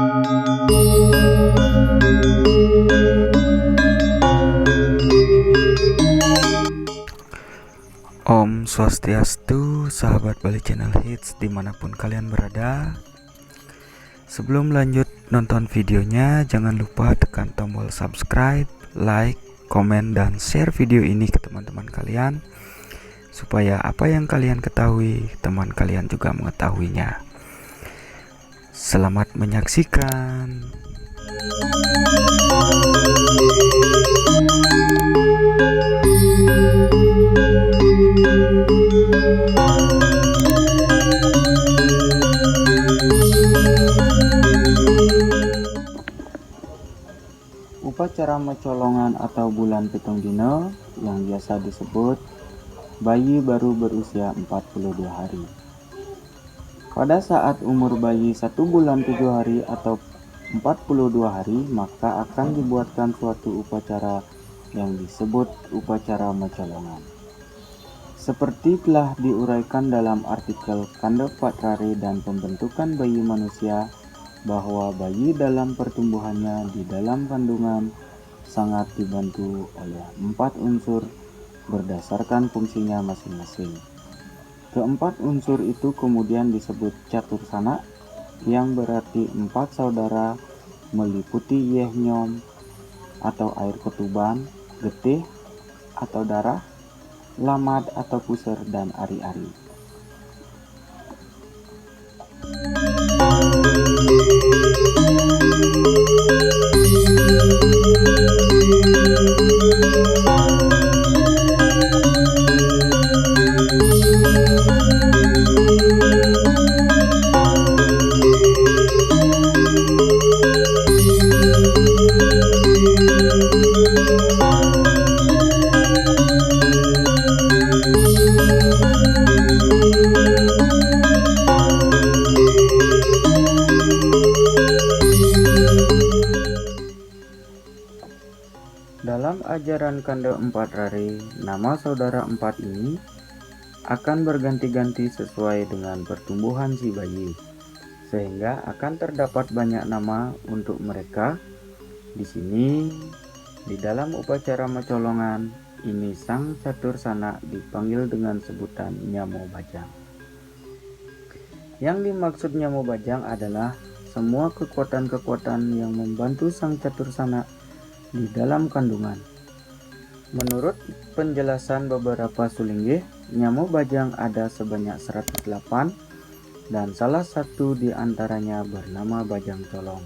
Om Swastiastu, sahabat Bali Channel Hits dimanapun kalian berada. Sebelum lanjut nonton videonya, jangan lupa tekan tombol subscribe, like, komen, dan share video ini ke teman-teman kalian, supaya apa yang kalian ketahui, teman kalian juga mengetahuinya. Selamat menyaksikan. Upacara mecolongan atau bulan pitung dino yang biasa disebut bayi baru berusia 42 hari. Pada saat umur bayi 1 bulan 7 hari atau 42 hari, maka akan dibuatkan suatu upacara yang disebut upacara mecolongan. Seperti telah diuraikan dalam artikel Kanda Patrare dan Pembentukan Bayi Manusia, bahwa bayi dalam pertumbuhannya di dalam kandungan sangat dibantu oleh 4 unsur berdasarkan fungsinya masing-masing. Keempat unsur itu kemudian disebut catursana, yang berarti 4 saudara, meliputi yehnyom atau air ketuban, getih atau darah, lamad atau puser, dan ari-ari. Dalam ajaran Kanda Patrare, nama saudara 4 ini akan berganti-ganti sesuai dengan pertumbuhan si bayi, sehingga akan terdapat banyak nama untuk mereka. Di sini, di dalam upacara mecolongan ini, sang catursana dipanggil dengan sebutan Nyamo Bajang. Yang dimaksud Nyamo Bajang adalah semua kekuatan-kekuatan yang membantu sang catursana di dalam kandungan. Menurut penjelasan beberapa sulinggih, Nyamo Bajang ada sebanyak 108 dan salah satu di antaranya bernama Bajang Colong.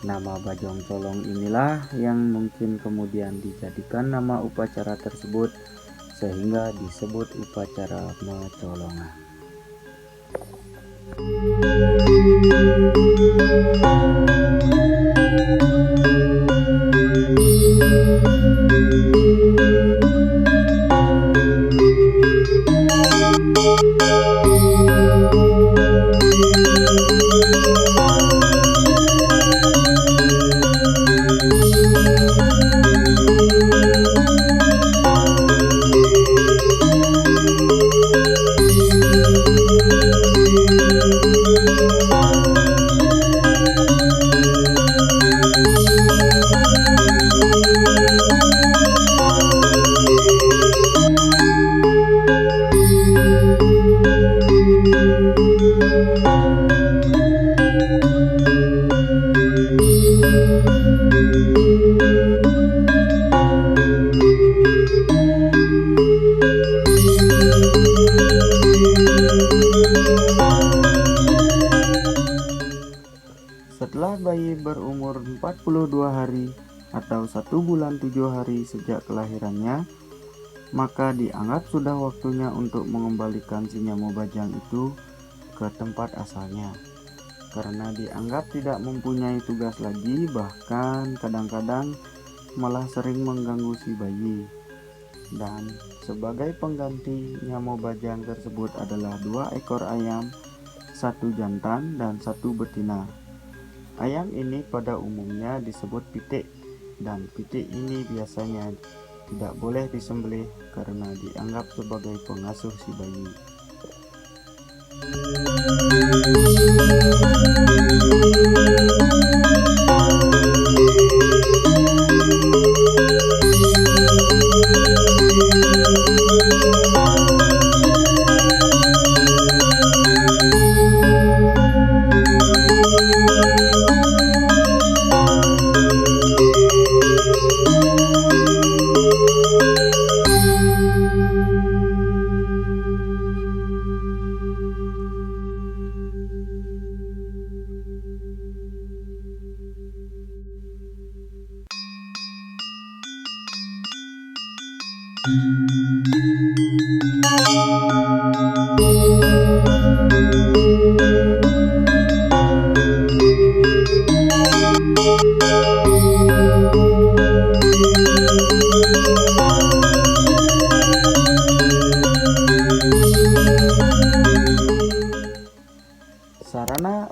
Nama Bajang Colong inilah yang mungkin kemudian dijadikan nama upacara tersebut sehingga disebut upacara mecolongan. Setelah bayi berumur 42 hari atau 1 bulan 7 hari sejak kelahirannya, maka dianggap sudah waktunya untuk mengembalikan si Nyamo Bajang itu ke tempat asalnya, karena dianggap tidak mempunyai tugas lagi, bahkan kadang-kadang malah sering mengganggu si bayi. Dan sebagai pengganti Nyamo Bajang tersebut adalah 2 ekor ayam, 1 jantan dan 1 betina. Ayam ini pada umumnya disebut pitik, dan pitik ini biasanya tidak boleh disembelih karena dianggap sebagai pengasuh si bayi. Sarana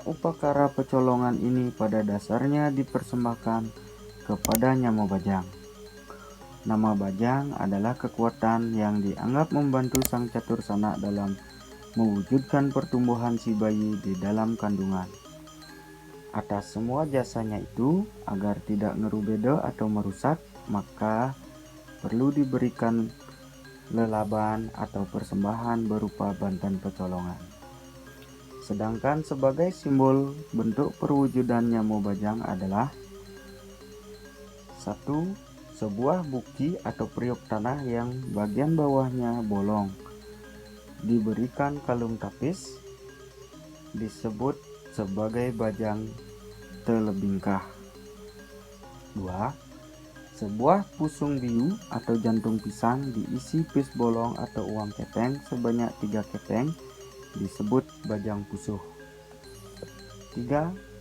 upakara pecolongan ini pada dasarnya dipersembahkan kepada Nyamo Bajang. Nama Bajang adalah kekuatan yang dianggap membantu sang catur sana dalam mewujudkan pertumbuhan si bayi di dalam kandungan. Atas semua jasanya itu, agar tidak ngerubeda atau merusak, maka perlu diberikan lelaban atau persembahan berupa bantuan pecolongan. Sedangkan sebagai simbol bentuk perwujudan Nyamo Bajang adalah 1. Sebuah buki atau periuk tanah yang bagian bawahnya bolong, diberikan kalung tapis, disebut sebagai bajang telebingkah. 2. Sebuah pusung biu atau jantung pisang diisi pis bolong atau uang kepeng sebanyak 3 kepeng, disebut bajang pusuh. 3.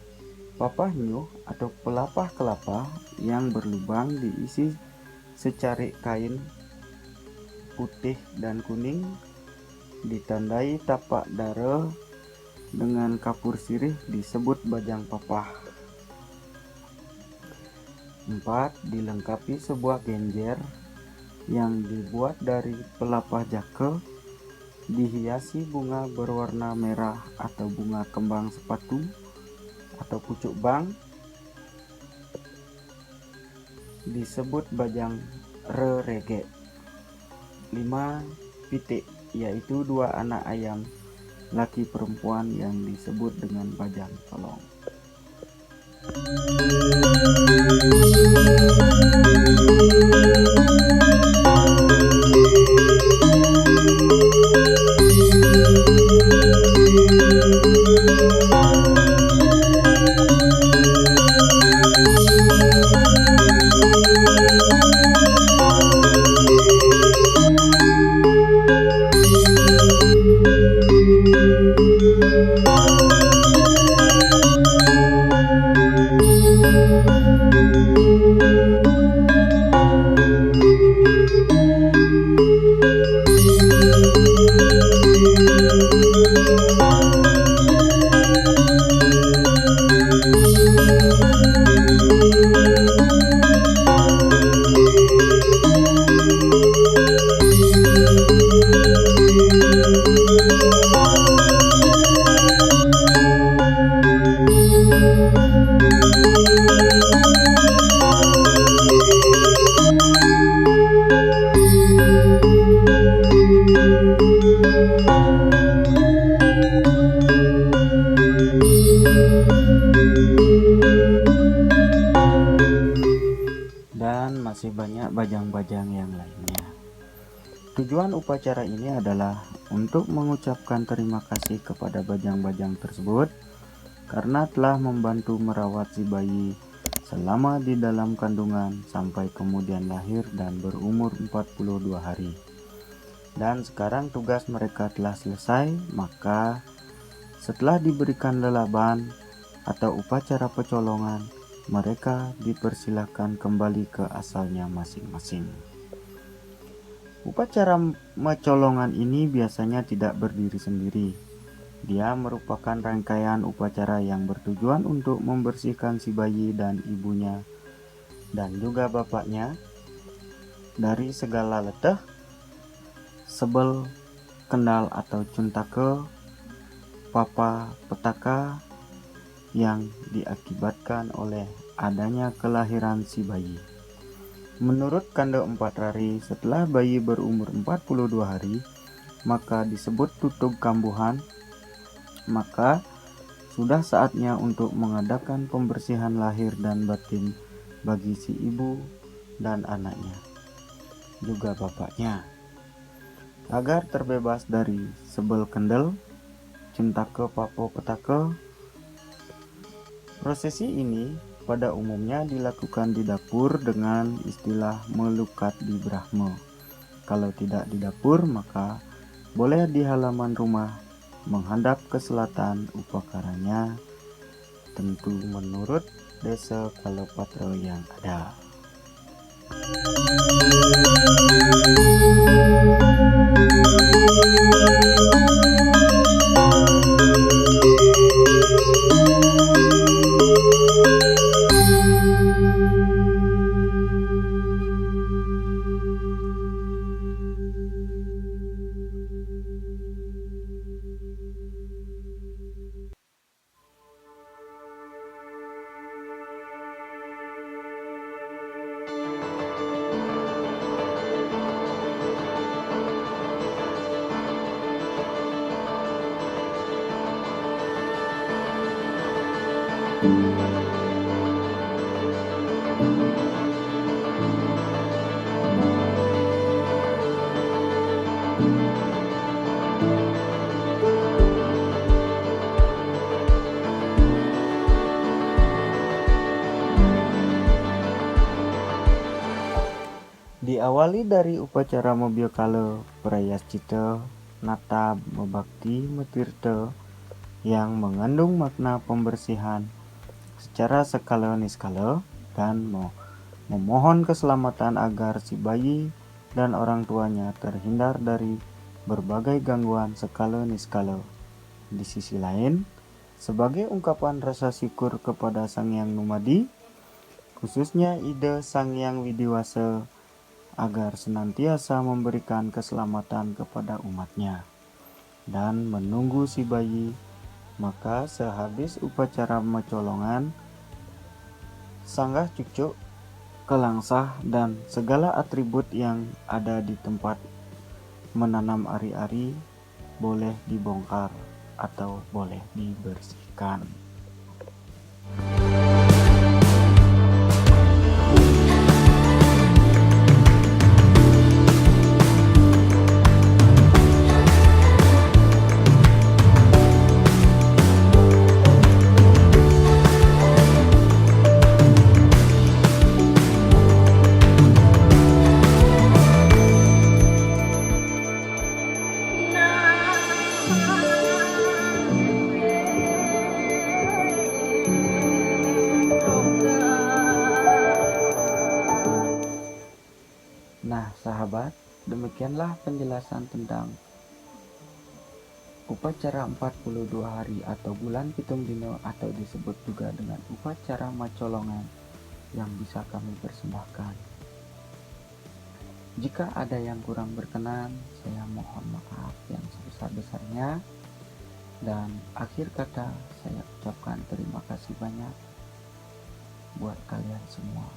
Papah nyuh atau pelapah kelapa yang berlubang diisi secarik kain putih dan kuning, ditandai tapak dara dengan kapur sirih, disebut bajang papah. 4. Dilengkapi sebuah genjer yang dibuat dari pelapah jaka, dihiasi bunga berwarna merah atau bunga kembang sepatu atau pucuk bang, disebut bajang rerege. 5. Pitik, yaitu 2 anak ayam laki perempuan yang disebut dengan bajang colong. Dan masih banyak bajang-bajang yang lainnya. Tujuan upacara ini adalah untuk mengucapkan terima kasih kepada bajang-bajang tersebut karena telah membantu merawat si bayi selama di dalam kandungan sampai kemudian lahir dan berumur 42 hari. Dan sekarang tugas mereka telah selesai, maka setelah diberikan lelaban atau upacara pecolongan, mereka dipersilakan kembali ke asalnya masing-masing. Upacara mecolongan ini biasanya tidak berdiri sendiri. Dia merupakan rangkaian upacara yang bertujuan untuk membersihkan si bayi dan ibunya dan juga bapaknya dari segala letah, sebel, kendal atau cuntake, papa, petaka yang diakibatkan oleh adanya kelahiran si bayi. Menurut Kanda Empat Rari, setelah bayi berumur 42 hari, maka disebut tutug kambuhan, maka sudah saatnya untuk mengadakan pembersihan lahir dan batin bagi si ibu dan anaknya, juga bapaknya, agar terbebas dari sebel kendel, cuntake, papo, petaka. Prosesi ini pada umumnya dilakukan di dapur dengan istilah melukat di Brahma, Kalau tidak di dapur, maka boleh di halaman rumah menghadap ke selatan upakaranya, tentu menurut desa Kalopatro yang ada. Diawali dari upacara Mobyokalo Prayascita Nata Mebakti Metirta yang mengandung makna pembersihan secara skala niskala dan memohon keselamatan agar si bayi dan orang tuanya terhindar dari berbagai gangguan skala niskala. Di sisi lain, sebagai ungkapan rasa syukur kepada Sang Hyang Numadi, khususnya ide Sang Hyang Widiwasa agar senantiasa memberikan keselamatan kepada umatnya dan menunggu si bayi, maka sehabis upacara mecolongan, sanggah cucuk, kelangsah, dan segala atribut yang ada di tempat menanam ari-ari boleh dibongkar atau boleh dibersihkan. Nah, sahabat, demikianlah penjelasan tentang upacara 42 hari atau bulan pitung dino atau disebut juga dengan upacara macolongan yang bisa kami persembahkan. Jika ada yang kurang berkenan, saya mohon maaf yang sebesar-besarnya, dan akhir kata saya ucapkan terima kasih banyak buat kalian semua.